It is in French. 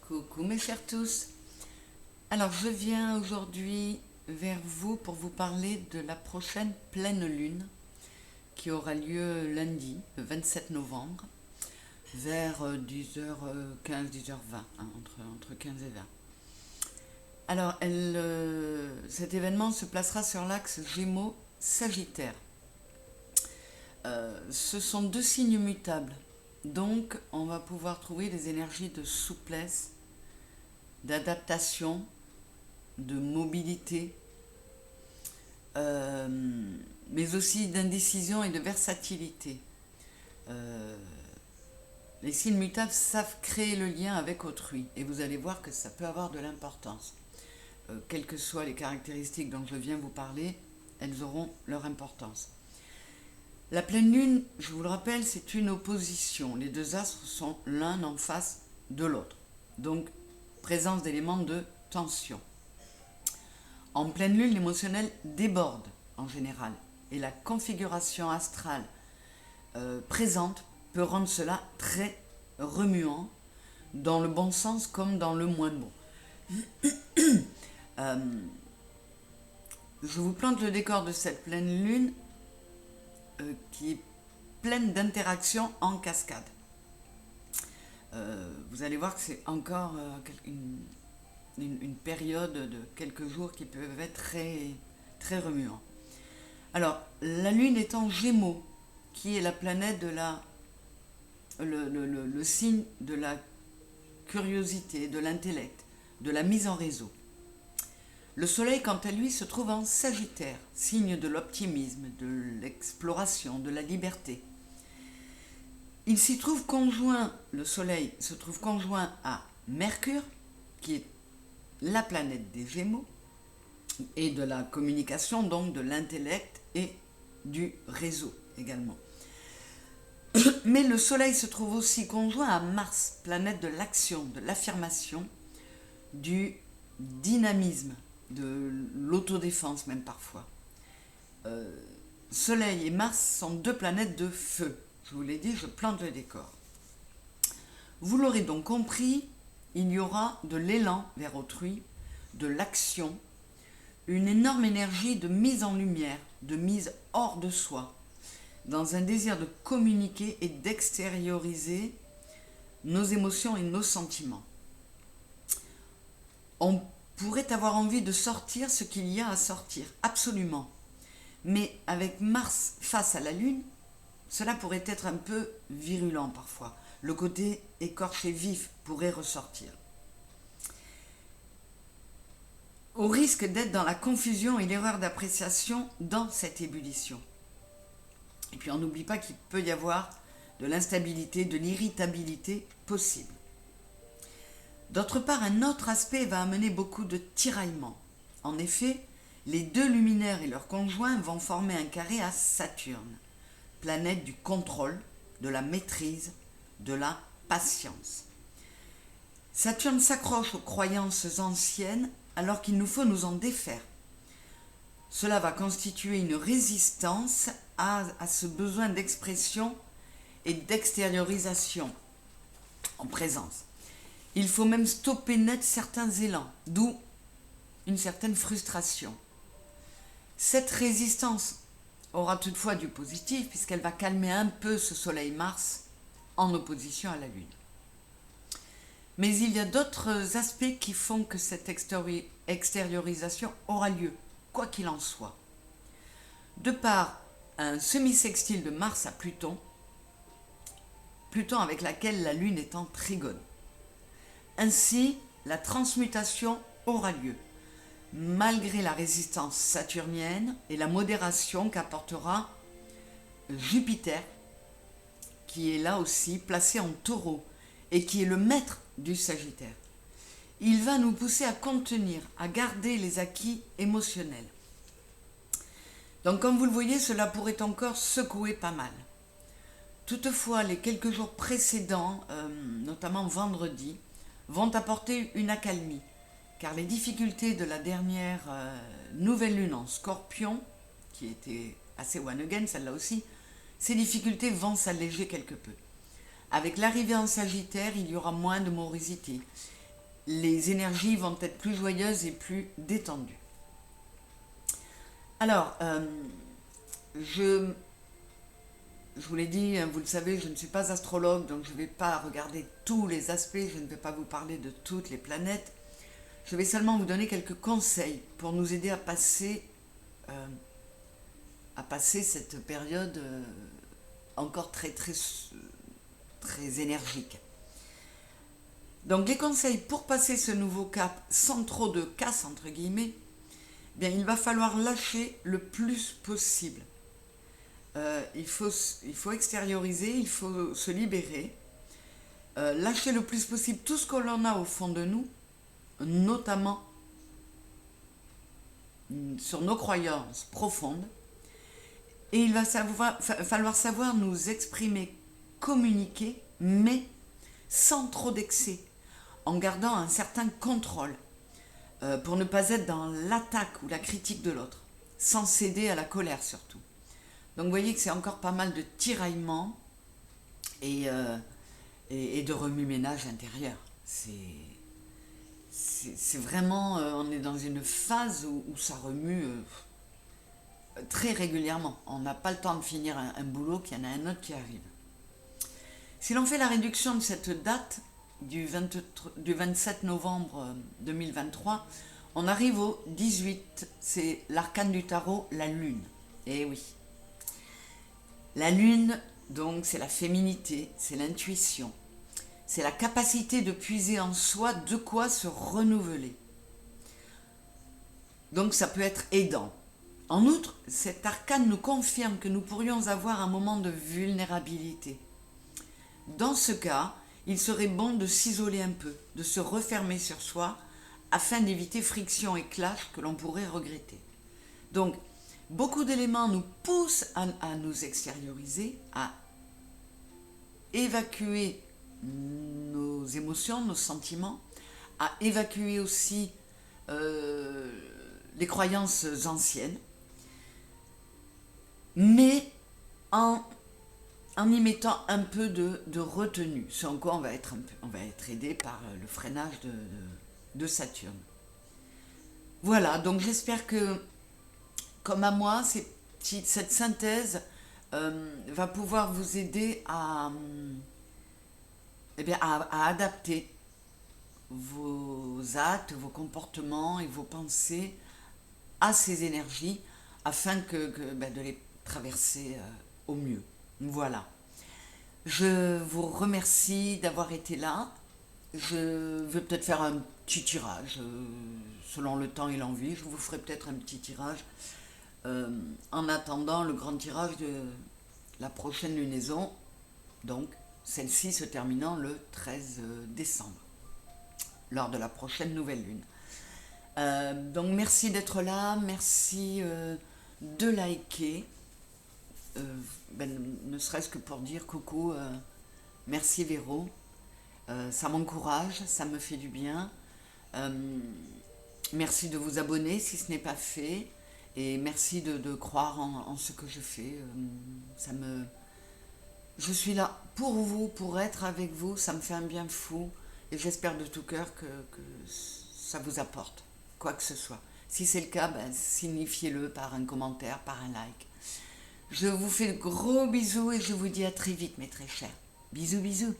Coucou mes chers tous. Alors je viens aujourd'hui vers vous pour vous parler de la prochaine pleine lune qui aura lieu lundi, le 27 novembre, vers 10h15, 10h20, entre 15 et 20. Alors cet événement se placera sur l'axe Gémeaux-Sagittaire. Ce sont deux signes mutables, donc on va pouvoir trouver des énergies de souplesse, d'adaptation, de mobilité, mais aussi d'indécision et de versatilité. Les signes mutables savent créer le lien avec autrui et vous allez voir que ça peut avoir de l'importance. Quelles que soient les caractéristiques dont je viens vous parler, elles auront leur importance. La pleine lune, je vous le rappelle, c'est une opposition. Les deux astres sont l'un en face de l'autre. Donc, présence d'éléments de tension. En pleine lune, l'émotionnel déborde en général et la configuration astrale présente peut rendre cela très remuant, dans le bon sens comme dans le moins bon. Je vous plante le décor de cette pleine lune qui est pleine d'interactions en cascade. Vous allez voir que c'est encore une période de quelques jours qui peuvent être très, très remuants. Alors, la Lune est en Gémeaux, qui est la planète de le signe de la curiosité, de l'intellect, de la mise en réseau. Le Soleil, quant à lui, se trouve en Sagittaire, signe de l'optimisme, de l'exploration, de la liberté. Il s'y trouve conjoint, le Soleil se trouve conjoint à Mercure, qui est la planète des Gémeaux, et de la communication, donc de l'intellect et du réseau également. Mais le Soleil se trouve aussi conjoint à Mars, planète de l'action, de l'affirmation, du dynamisme, de l'autodéfense même parfois. Soleil et Mars sont deux planètes de feu. Je vous l'ai dit, je plante le décor. Vous l'aurez donc compris, il y aura de l'élan vers autrui, de l'action, une énorme énergie de mise en lumière, de mise hors de soi, dans un désir de communiquer et d'extérioriser nos émotions et nos sentiments. On pourrait avoir envie de sortir ce qu'il y a à sortir, absolument. Mais avec Mars face à la Lune, cela pourrait être un peu virulent parfois. Le côté écorché vif pourrait ressortir. Au risque d'être dans la confusion et l'erreur d'appréciation dans cette ébullition. Et puis on n'oublie pas qu'il peut y avoir de l'instabilité, de l'irritabilité possible. D'autre part, un autre aspect va amener beaucoup de tiraillements. En effet, les deux luminaires et leurs conjoints vont former un carré à Saturne, planète du contrôle, de la maîtrise, de la patience. Saturne s'accroche aux croyances anciennes alors qu'il nous faut nous en défaire. Cela va constituer une résistance à ce besoin d'expression et d'extériorisation en présence. Il faut même stopper net certains élans, d'où une certaine frustration. Cette résistance aura toutefois du positif puisqu'elle va calmer un peu ce Soleil-Mars en opposition à la Lune. Mais il y a d'autres aspects qui font que cette extériorisation aura lieu, quoi qu'il en soit. De par un semi-sextile de Mars à Pluton, Pluton avec laquelle la Lune est en trigone. Ainsi, la transmutation aura lieu, malgré la résistance saturnienne et la modération qu'apportera Jupiter, qui est là aussi placé en Taureau et qui est le maître du Sagittaire. Il va nous pousser à contenir, à garder les acquis émotionnels. Donc comme vous le voyez, cela pourrait encore secouer pas mal. Toutefois, les quelques jours précédents, notamment vendredi, vont apporter une accalmie, car les difficultés de la dernière nouvelle lune en Scorpion, qui était assez one again, celle-là aussi, ces difficultés vont s'alléger quelque peu. Avec l'arrivée en Sagittaire, il y aura moins de morosité les énergies vont être plus joyeuses et plus détendues. Alors, je vous l'ai dit, vous le savez, je ne suis pas astrologue, donc je ne vais pas regarder tous les aspects, je ne vais pas vous parler de toutes les planètes. Je vais seulement vous donner quelques conseils pour nous aider à passer cette période encore très énergique. Donc les conseils pour passer ce nouveau cap sans trop de casse entre guillemets, bien il va falloir lâcher le plus possible. Il faut extérioriser, il faut se libérer, lâcher le plus possible tout ce que l'on a au fond de nous, notamment sur nos croyances profondes. Et il va falloir savoir nous exprimer, communiquer, mais sans trop d'excès, en gardant un certain contrôle, pour ne pas être dans l'attaque ou la critique de l'autre, sans céder à la colère surtout. Donc vous voyez que c'est encore pas mal de tiraillements et de remue-ménage intérieur. C'est vraiment, on est dans une phase où ça remue très régulièrement. On n'a pas le temps de finir un boulot qu'il y en a un autre qui arrive. Si l'on fait la réduction de cette date du 27 novembre 2023, on arrive au 18, c'est l'arcane du tarot, la lune. Eh oui. La lune, donc, c'est la féminité, c'est l'intuition, c'est la capacité de puiser en soi de quoi se renouveler. Donc ça peut être aidant. En outre, cet arcane nous confirme que nous pourrions avoir un moment de vulnérabilité. Dans ce cas, il serait bon de s'isoler un peu, de se refermer sur soi, afin d'éviter friction et clash que l'on pourrait regretter. Donc, beaucoup d'éléments nous poussent à nous extérioriser, à évacuer nos émotions, nos sentiments, à évacuer aussi les croyances anciennes, mais en y mettant un peu de retenue, sans quoi on va être aidé par le freinage de Saturne. Voilà, donc j'espère que, comme à moi, cette synthèse va pouvoir vous aider à adapter vos actes, vos comportements et vos pensées à ces énergies afin de les traverser au mieux. Voilà. Je vous remercie d'avoir été là. Je vais peut-être faire un petit tirage, selon le temps et l'envie. Je vous ferai peut-être un petit tirage en attendant le grand tirage de la prochaine lunaison. Donc, celle-ci se terminant le 13 décembre, lors de la prochaine nouvelle lune. Donc, merci d'être là. Merci de liker. Ne serait-ce que pour dire coucou, merci Véro, ça m'encourage, ça me fait du bien. Merci de vous abonner si ce n'est pas fait, et merci de croire en ce que je fais. Je suis là pour vous, pour être avec vous, ça me fait un bien fou, et j'espère de tout cœur que ça vous apporte quoi que ce soit. Si c'est le cas, signifiez-le par un commentaire, par un like. Je vous fais de gros bisous et je vous dis à très vite, mes très chers. Bisous, bisous.